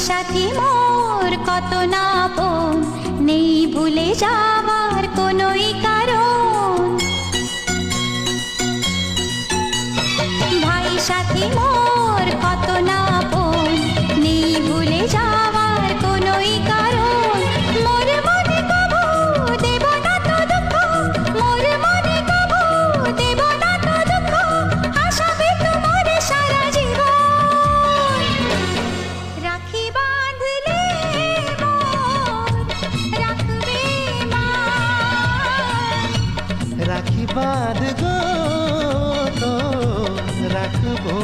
সাথী মোর কত না আপন, নেই ভুলে যাওয়ার কোনোই কারণ। ভাই সাথী মোর কত না আপন, নেই ভুলে যাওয়ার কোনোই কারণ। মোর মনে কবু দেব না তো দুঃখ, মোর মনে কবু দেব না তো দুঃখ, আশাবে তোমার সারা জীবন। রাখি বাঁধলে মোর রাখবে মা, রাখি বাঁধ গো তো রাখবো